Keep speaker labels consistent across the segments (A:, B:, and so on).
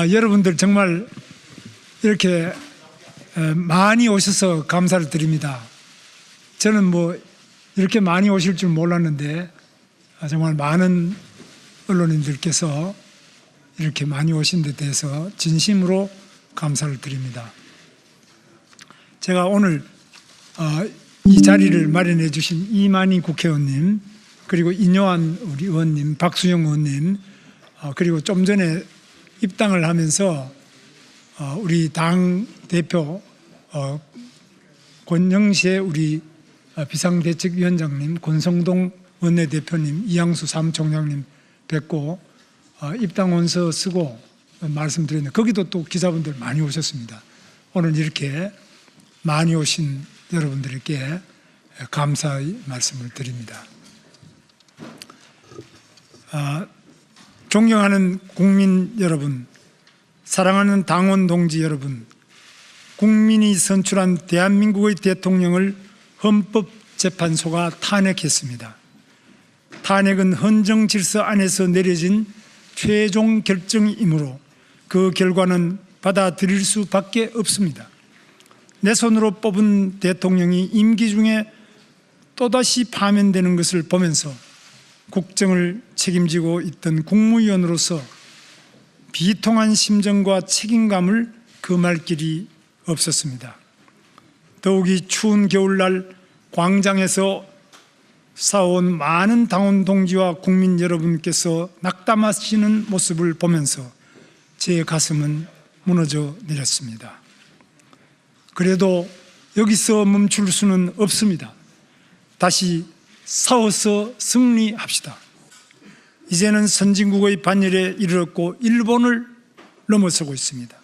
A: 여러분들 정말 이렇게 많이 오셔서 감사를 드립니다. 저는 이렇게 많이 오실 줄 몰랐는데 정말 많은 언론인들께서 이렇게 많이 오신 데 대해서 진심으로 감사를 드립니다. 제가 오늘 이 자리를 마련해 주신 이만희 국회의원님, 그리고 인요한 우리 의원님, 박수영 의원님, 그리고 좀 전에 입당을 하면서 우리 당 대표 권영세 우리 비상대책위원장님, 권성동 원내대표님, 이양수 사무총장님 뵙고 입당 원서 쓰고 말씀드렸는데 거기도 또 기자분들 많이 오셨습니다. 오늘 이렇게 많이 오신 여러분들께 감사의 말씀을 드립니다. 존경하는 국민 여러분, 사랑하는 당원 동지 여러분, 국민이 선출한 대한민국의 대통령을 헌법재판소가 탄핵했습니다. 탄핵은 헌정 질서 안에서 내려진 최종 결정이므로 그 결과는 받아들일 수밖에 없습니다. 내 손으로 뽑은 대통령이 임기 중에 또다시 파면되는 것을 보면서 국정을 책임지고 있던 국무위원으로서 비통한 심정과 책임감을 금할 길이 없었습니다. 더욱이 추운 겨울날 광장에서 싸워온 많은 당원 동지와 국민 여러분께서 낙담하시는 모습을 보면서 제 가슴은 무너져 내렸습니다. 그래도 여기서 멈출 수는 없습니다. 다시 싸워서 승리합시다. 이제는 선진국의 반열에 이르렀고 일본을 넘어서고 있습니다.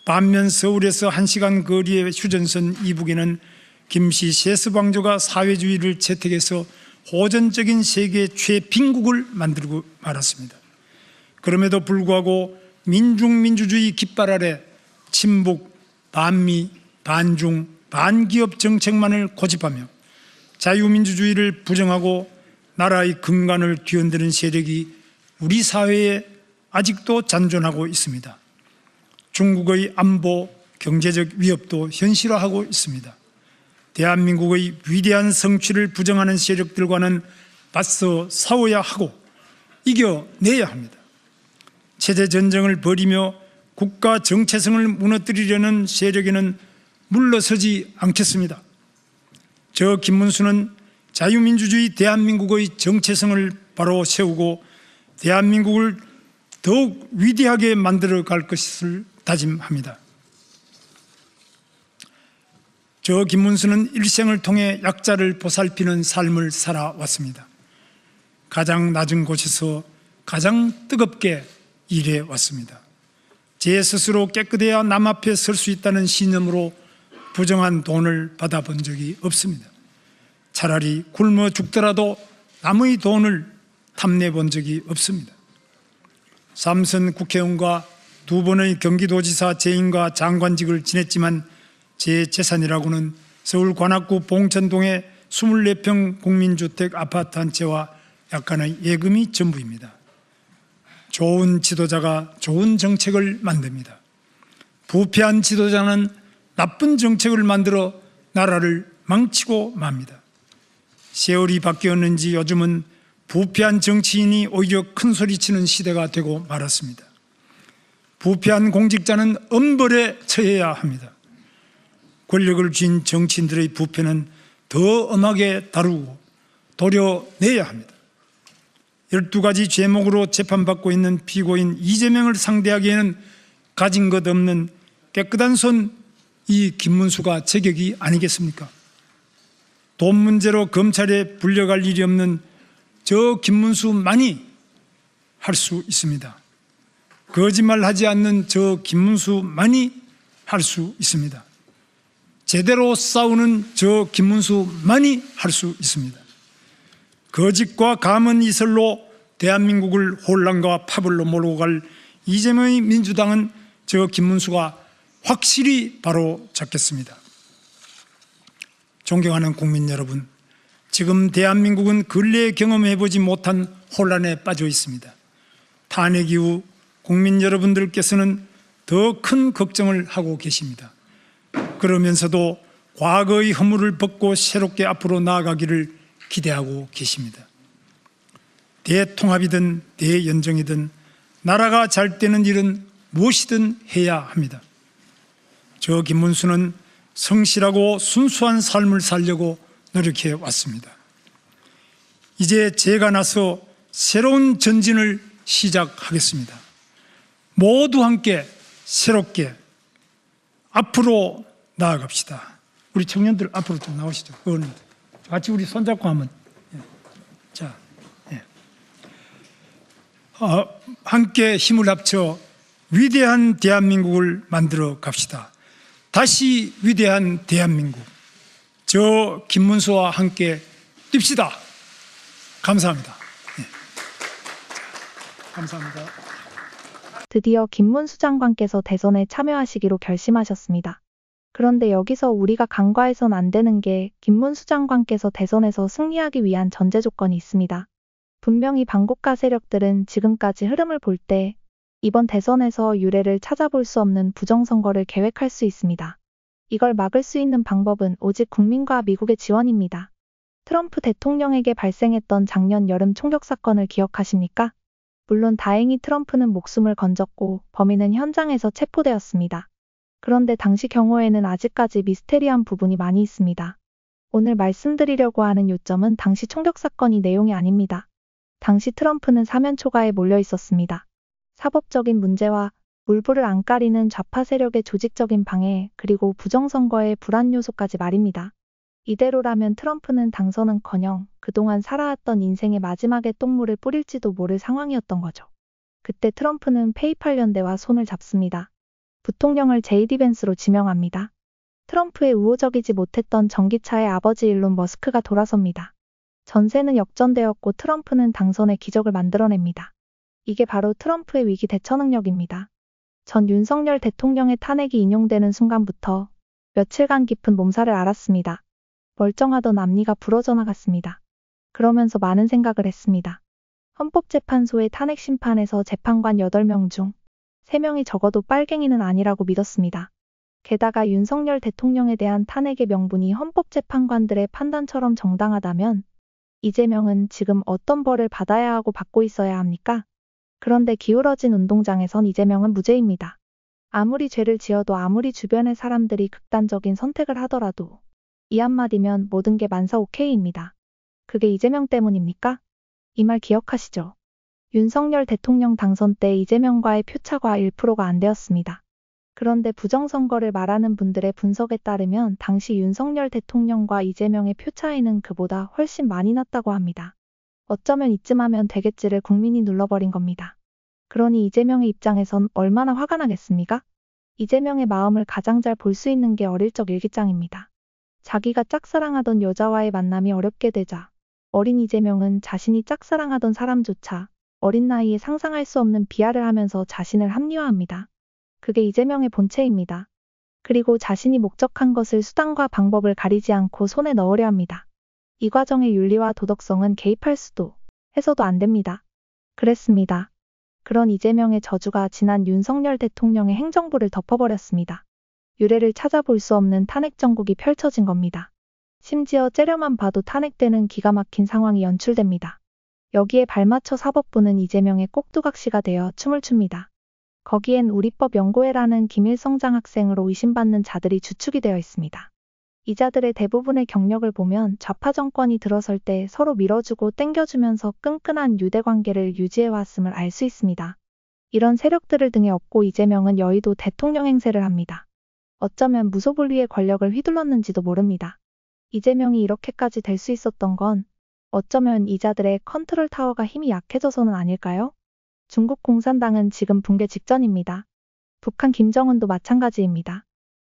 A: 반면 서울에서 1시간 거리의 휴전선 이북에는 김씨 세스방조가 사회주의를 채택해서 호전적인 세계 최빈국을 만들고 말았습니다. 그럼에도 불구하고 민중민주주의 깃발 아래 친북, 반미, 반중, 반기업 정책만을 고집하며 자유민주주의를 부정하고 나라의 근간을 뒤흔드는 세력이 우리 사회에 아직도 잔존하고 있습니다. 중국의 안보, 경제적 위협도 현실화하고 있습니다. 대한민국의 위대한 성취를 부정하는 세력들과는 맞서 싸워야 하고 이겨내야 합니다. 체제 전쟁을 벌이며 국가 정체성을 무너뜨리려는 세력에는 물러서지 않겠습니다. 저 김문수는 자유민주주의 대한민국의 정체성을 바로 세우고 대한민국을 더욱 위대하게 만들어 갈 것을 다짐합니다. 저 김문수는 일생을 통해 약자를 보살피는 삶을 살아왔습니다. 가장 낮은 곳에서 가장 뜨겁게 일해왔습니다. 제 스스로 깨끗해야 남 앞에 설 수 있다는 신념으로 부정한 돈을 받아본 적이 없습니다. 차라리 굶어 죽더라도 남의 돈을 탐내본 적이 없습니다. 삼선 국회의원과 2번의 경기도지사 재임과 장관직을 지냈지만 제 재산이라고는 서울 관악구 봉천동의 24평 국민주택 아파트 한 채와 약간의 예금이 전부입니다. 좋은 지도자가 좋은 정책을 만듭니다. 부패한 지도자는 나쁜 정책을 만들어 나라를 망치고 맙니다. 세월이 바뀌었는지 요즘은 부패한 정치인이 오히려 큰 소리치는 시대가 되고 말았습니다. 부패한 공직자는 엄벌에 처해야 합니다. 권력을 쥔 정치인들의 부패는 더 엄하게 다루고 도려내야 합니다. 12가지 죄목으로 재판받고 있는 피고인 이재명을 상대하기에는 가진 것 없는 깨끗한 손 이 김문수가 제격이 아니겠습니까? 돈 문제로 검찰에 불려갈 일이 없는 저 김문수만이 할 수 있습니다. 거짓말하지 않는 저 김문수만이 할 수 있습니다. 제대로 싸우는 저 김문수만이 할 수 있습니다. 거짓과 감언 이설로 대한민국을 혼란과 파벌로 몰고 갈 이재명의 민주당은 저 김문수가 확실히 바로 잡겠습니다. 존경하는 국민 여러분, 지금 대한민국은 근래에 경험해보지 못한 혼란에 빠져 있습니다. 탄핵 이후 국민 여러분들께서는 더 큰 걱정을 하고 계십니다. 그러면서도 과거의 허물을 벗고 새롭게 앞으로 나아가기를 기대하고 계십니다. 대통합이든 대연정이든 나라가 잘 되는 일은 무엇이든 해야 합니다. 저 김문수는 성실하고 순수한 삶을 살려고 노력해 왔습니다. 이제 제가 나서 새로운 전진을 시작하겠습니다. 모두 함께 새롭게 앞으로 나아갑시다. 우리 청년들 앞으로 좀 나오시죠. 의원님들 같이 우리 손잡고 하면 자, 함께 힘을 합쳐 위대한 대한민국을 만들어 갑시다. 다시 위대한 대한민국. 저 김문수와 함께 뜁시다. 감사합니다. 감사합니다.
B: 드디어 김문수 장관께서 대선에 참여하시기로 결심하셨습니다. 그런데 여기서 우리가 간과해선 안 되는 게 김문수 장관께서 대선에서 승리하기 위한 전제 조건이 있습니다. 분명히 반국가 세력들은 지금까지 흐름을 볼 때 이번 대선에서 유례를 찾아볼 수 없는 부정선거를 계획할 수 있습니다. 이걸 막을 수 있는 방법은 오직 국민과 미국의 지원입니다. 트럼프 대통령에게 발생했던 작년 여름 총격 사건을 기억하십니까? 물론 다행히 트럼프는 목숨을 건졌고 범인은 현장에서 체포되었습니다. 그런데 당시 경우에는 아직까지 미스테리한 부분이 많이 있습니다. 오늘 말씀드리려고 하는 요점은 당시 총격 사건이 내용이 아닙니다. 당시 트럼프는 사면 초과에 몰려 있었습니다. 사법적인 문제와 물불을 안 가리는 좌파 세력의 조직적인 방해, 그리고 부정선거의 불안 요소까지 말입니다. 이대로라면 트럼프는 당선은커녕 그동안 살아왔던 인생의 마지막에 똥물을 뿌릴지도 모를 상황이었던 거죠. 그때 트럼프는 페이팔 연대와 손을 잡습니다. 부통령을 제이디 벤스로 지명합니다. 트럼프의 우호적이지 못했던 전기차의 아버지 일론 머스크가 돌아섭니다. 전세는 역전되었고 트럼프는 당선의 기적을 만들어냅니다. 이게 바로 트럼프의 위기 대처 능력입니다. 전 윤석열 대통령의 탄핵이 인용되는 순간부터 며칠간 깊은 몸살을 앓았습니다. 멀쩡하던 앞니가 부러져 나갔습니다. 그러면서 많은 생각을 했습니다. 헌법재판소의 탄핵 심판에서 재판관 8명 중 3명이 적어도 빨갱이는 아니라고 믿었습니다. 게다가 윤석열 대통령에 대한 탄핵의 명분이 헌법재판관들의 판단처럼 정당하다면 이재명은 지금 어떤 벌을 받아야 하고 받고 있어야 합니까? 그런데 기울어진 운동장에선 이재명은 무죄입니다. 아무리 죄를 지어도 아무리 주변의 사람들이 극단적인 선택을 하더라도 이 한마디면 모든 게 만사 오케이입니다. 그게 이재명 때문입니까? 이 말 기억하시죠? 윤석열 대통령 당선 때 이재명과의 표차가 1%가 안 되었습니다. 그런데 부정선거를 말하는 분들의 분석에 따르면 당시 윤석열 대통령과 이재명의 표 차이는 그보다 훨씬 많이 났다고 합니다. 어쩌면 이쯤 하면 되겠지를 국민이 눌러버린 겁니다. 그러니 이재명의 입장에선 얼마나 화가 나겠습니까? 이재명의 마음을 가장 잘 볼 수 있는 게 어릴 적 일기장입니다. 자기가 짝사랑하던 여자와의 만남이 어렵게 되자 어린 이재명은 자신이 짝사랑하던 사람조차 어린 나이에 상상할 수 없는 비하를 하면서 자신을 합리화합니다. 그게 이재명의 본체입니다. 그리고 자신이 목적한 것을 수단과 방법을 가리지 않고 손에 넣으려 합니다. 이 과정의 윤리와 도덕성은 개입할 수도 해서도 안 됩니다. 그랬습니다. 그런 이재명의 저주가 지난 윤석열 대통령의 행정부를 덮어버렸습니다. 유례를 찾아볼 수 없는 탄핵 정국이 펼쳐진 겁니다. 심지어 째려만 봐도 탄핵되는 기가 막힌 상황이 연출됩니다. 여기에 발맞춰 사법부는 이재명의 꼭두각시가 되어 춤을 춥니다. 거기엔 우리법 연구회라는 김일성장 학생으로 의심받는 자들이 주축이 되어 있습니다. 이 자들의 대부분의 경력을 보면 좌파 정권이 들어설 때 서로 밀어주고 땡겨주면서 끈끈한 유대관계를 유지해왔음을 알 수 있습니다. 이런 세력들을 등에 업고 이재명은 여의도 대통령 행세를 합니다. 어쩌면 무소불위의 권력을 휘둘렀는지도 모릅니다. 이재명이 이렇게까지 될 수 있었던 건 어쩌면 이 자들의 컨트롤 타워가 힘이 약해져서는 아닐까요? 중국 공산당은 지금 붕괴 직전입니다. 북한 김정은도 마찬가지입니다.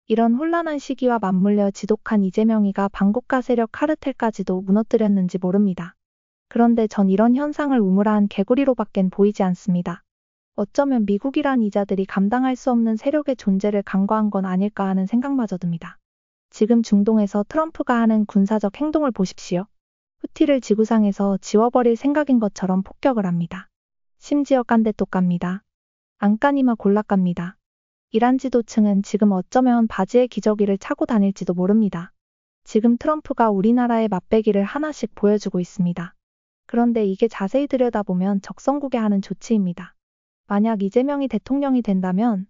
B: 이런 혼란한 시기와 맞물려 지독한 이재명이가 반국가 세력 카르텔까지도 무너뜨렸는지 모릅니다. 그런데 전 이런 현상을 우물한 개구리로밖엔 보이지 않습니다. 어쩌면 미국이란 이자들이 감당할 수 없는 세력의 존재를 간과한 건 아닐까 하는 생각마저 듭니다. 지금 중동에서 트럼프가 하는 군사적 행동을 보십시오. 후티를 지구상에서 지워버릴 생각인 것처럼 폭격을 합니다. 심지어 깐대또 깝니다. 안까니마 골라갑니다. 이란 지도층은 지금 어쩌면 바지에 기저귀를 차고 다닐지도 모릅니다. 지금 트럼프가 우리나라의 맛배기를 하나씩 보여주고 있습니다. 그런데 이게 자세히 들여다보면 적성국에 하는 조치입니다. 만약 이재명이 대통령이 된다면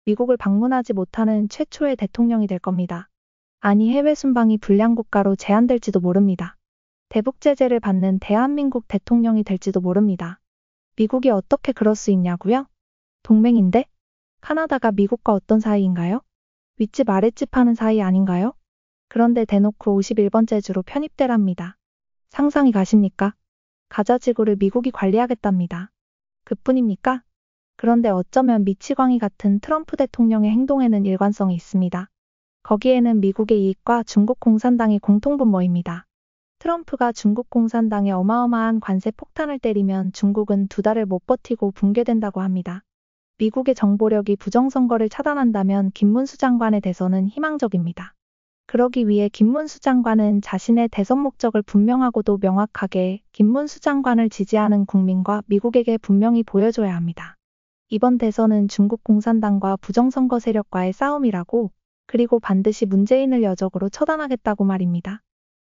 B: 미국을 방문하지 못하는 최초의 대통령이 될 겁니다. 아니 해외 순방이 불량 국가로 제한될지도 모릅니다. 대북 제재를 받는 대한민국 대통령이 될지도 모릅니다. 미국이 어떻게 그럴 수 있냐고요? 동맹인데? 카나다가 미국과 어떤 사이인가요? 윗집 아랫집 하는 사이 아닌가요? 그런데 대놓고 51번째 주로 편입되랍니다. 상상이 가십니까? 가자 지구를 미국이 관리하겠답니다. 그뿐입니까? 그런데 어쩌면 미치광이 같은 트럼프 대통령의 행동에는 일관성이 있습니다. 거기에는 미국의 이익과 중국 공산당이 공통분모입니다. 트럼프가 중국 공산당에 어마어마한 관세 폭탄을 때리면 중국은 2달을 못 버티고 붕괴된다고 합니다. 미국의 정보력이 부정선거를 차단한다면 김문수 장관의 대선은 희망적입니다. 그러기 위해 김문수 장관은 자신의 대선 목적을 분명하고도 명확하게 김문수 장관을 지지하는 국민과 미국에게 분명히 보여줘야 합니다. 이번 대선은 중국 공산당과 부정선거 세력과의 싸움이라고, 그리고 반드시 문재인을 여적으로 처단하겠다고 말입니다.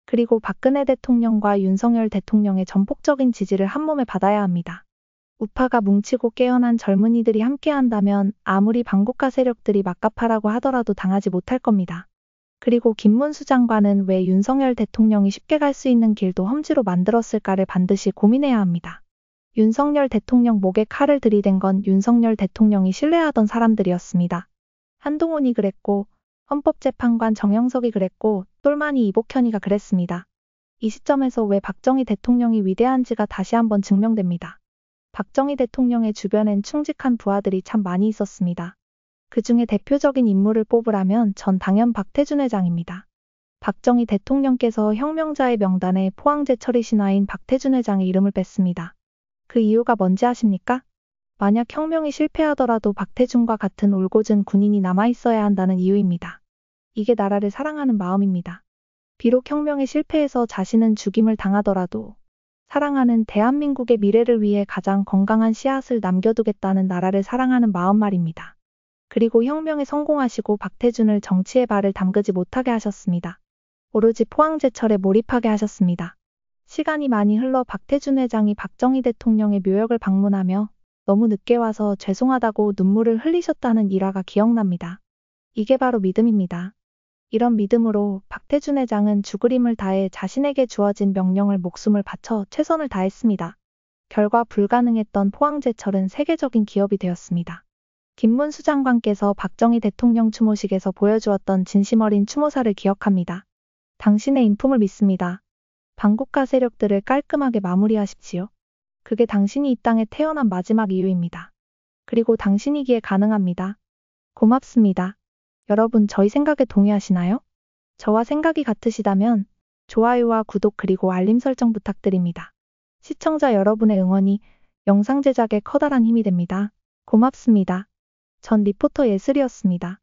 B: 그리고 박근혜 대통령과 윤석열 대통령의 전폭적인 지지를 한몸에 받아야 합니다. 우파가 뭉치고 깨어난 젊은이들이 함께한다면 아무리 반국가 세력들이 막가파라고 하더라도 당하지 못할 겁니다. 그리고 김문수 장관은 왜 윤석열 대통령이 쉽게 갈 수 있는 길도 험지로 만들었을까를 반드시 고민해야 합니다. 윤석열 대통령 목에 칼을 들이댄 건 윤석열 대통령이 신뢰하던 사람들이었습니다. 한동훈이 그랬고, 헌법재판관 정영석이 그랬고, 똘마니 이복현이가 그랬습니다. 이 시점에서 왜 박정희 대통령이 위대한지가 다시 한번 증명됩니다. 박정희 대통령의 주변엔 충직한 부하들이 참 많이 있었습니다. 그 중에 대표적인 인물을 뽑으라면 전 당연 박태준 회장입니다. 박정희 대통령께서 혁명자의 명단에 포항제철이 신하인 박태준 회장의 이름을 뺐습니다. 그 이유가 뭔지 아십니까? 만약 혁명이 실패하더라도 박태준과 같은 올곧은 군인이 남아있어야 한다는 이유입니다. 이게 나라를 사랑하는 마음입니다. 비록 혁명에 실패해서 자신은 죽임을 당하더라도 사랑하는 대한민국의 미래를 위해 가장 건강한 씨앗을 남겨두겠다는 나라를 사랑하는 마음 말입니다. 그리고 혁명에 성공하시고 박태준을 정치의 발을 담그지 못하게 하셨습니다. 오로지 포항제철에 몰입하게 하셨습니다. 시간이 많이 흘러 박태준 회장이 박정희 대통령의 묘역을 방문하며 너무 늦게 와서 죄송하다고 눈물을 흘리셨다는 일화가 기억납니다. 이게 바로 믿음입니다. 이런 믿음으로 박태준 회장은 죽을 힘을 다해 자신에게 주어진 명령을 목숨을 바쳐 최선을 다했습니다. 결과 불가능했던 포항제철은 세계적인 기업이 되었습니다. 김문수 장관께서 박정희 대통령 추모식에서 보여주었던 진심 어린 추모사를 기억합니다. 당신의 인품을 믿습니다. 반국가 세력들을 깔끔하게 마무리하십시오. 그게 당신이 이 땅에 태어난 마지막 이유입니다. 그리고 당신이기에 가능합니다. 고맙습니다. 여러분 저희 생각에 동의하시나요? 저와 생각이 같으시다면 좋아요와 구독 그리고 알림 설정 부탁드립니다. 시청자 여러분의 응원이 영상 제작에 커다란 힘이 됩니다. 고맙습니다. 전 리포터 예슬이었습니다.